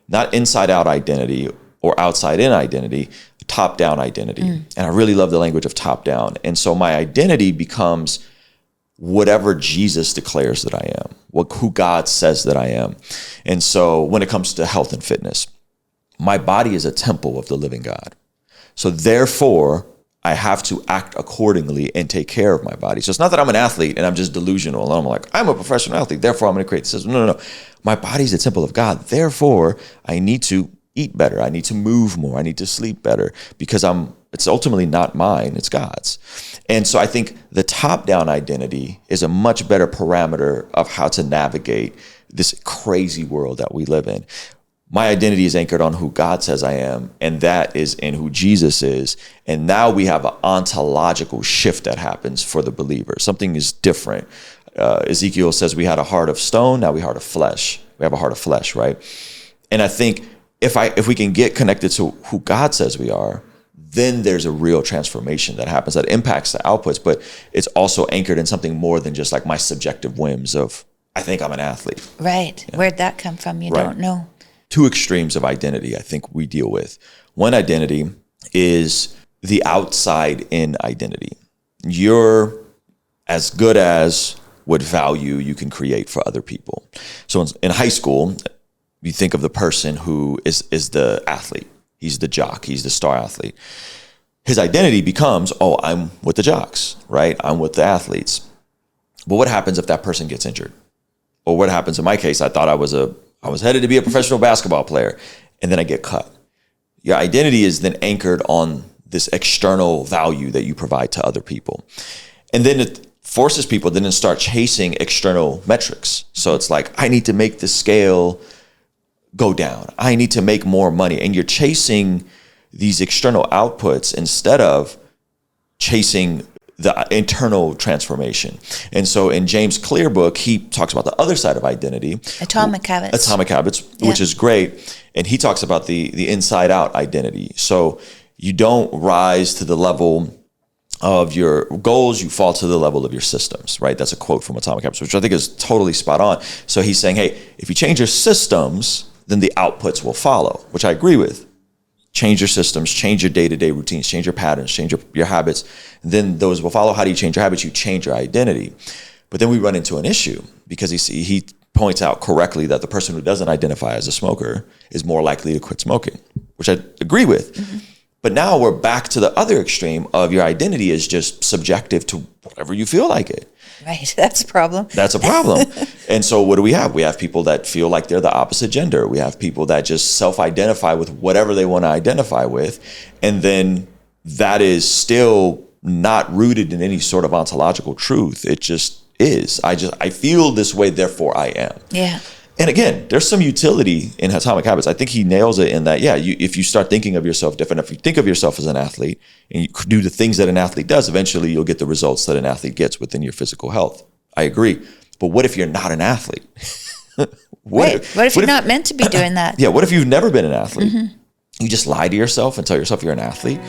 not inside out identity or outside in identity, top down identity. And I really love the language of top down. And so my identity becomes whatever Jesus declares that I am, who God says that I am. And so when it comes to health and fitness, my body is a temple of the living God. So therefore, I have to act accordingly and take care of my body. So it's not that I'm an athlete and I'm just delusional and I'm like, I'm a professional athlete, therefore I'm going to create the system. No. My body is a temple of God. Therefore, I need to eat better. I need to move more. I need to sleep better because it's ultimately not mine, it's God's. And so I think the top-down identity is a much better parameter of how to navigate this crazy world that we live in. My identity is anchored on who God says I am, and that is in who Jesus is. And now we have an ontological shift that happens for the believer. Something is different. Ezekiel says we had a heart of stone, now we have a heart of flesh, right? And I think if we can get connected to who God says we are, then there's a real transformation that happens that impacts the outputs, but it's also anchored in something more than just like my subjective whims of, I think I'm an athlete. Right. Yeah. Where'd that come from? You don't know. Two extremes of identity I think we deal with. One identity is the outside in identity. You're as good as what value you can create for other people. So in high school, you think of the person who is the athlete. He's the jock. He's the star athlete. His identity becomes, I'm with the jocks, right? I'm with the athletes. But what happens if that person gets injured? Or what happens in my case, I thought I was headed to be a professional basketball player, and then I get cut. Your identity is then anchored on this external value that you provide to other people. And then it forces people to then start chasing external metrics. So it's like, I need to make the scale go down. I need to make more money. And you're chasing these external outputs instead of chasing the internal transformation. And so in James Clear book, he talks about the other side of identity. Atomic Habits, which is great. And he talks about the inside out identity. So you don't rise to the level of your goals, you fall to the level of your systems, right? That's a quote from Atomic Habits, which I think is totally spot on. So he's saying, hey, if you change your systems, then the outputs will follow, which I agree with. Change your systems, change your day-to-day routines, change your patterns, change your habits, and then those will follow. How do you change your habits? You change your identity. But then we run into an issue because he points out correctly that the person who doesn't identify as a smoker is more likely to quit smoking, which I agree with. Mm-hmm. But now we're back to the other extreme of your identity is just subjective to whatever you feel like it. Right. That's a problem. That's a problem. And so what do we have? We have people that feel like they're the opposite gender. We have people that just self-identify with whatever they want to identify with. And then that is still not rooted in any sort of ontological truth. It just is. I feel this way, therefore I am. Yeah. And again, there's some utility in Atomic Habits. I think he nails it in that, if you start thinking of yourself different, if you think of yourself as an athlete and you do the things that an athlete does, eventually you'll get the results that an athlete gets within your physical health. I agree. But what if you're not an athlete? What if you're not meant to be doing that? Yeah, what if you've never been an athlete? Mm-hmm. You just lie to yourself and tell yourself you're an athlete?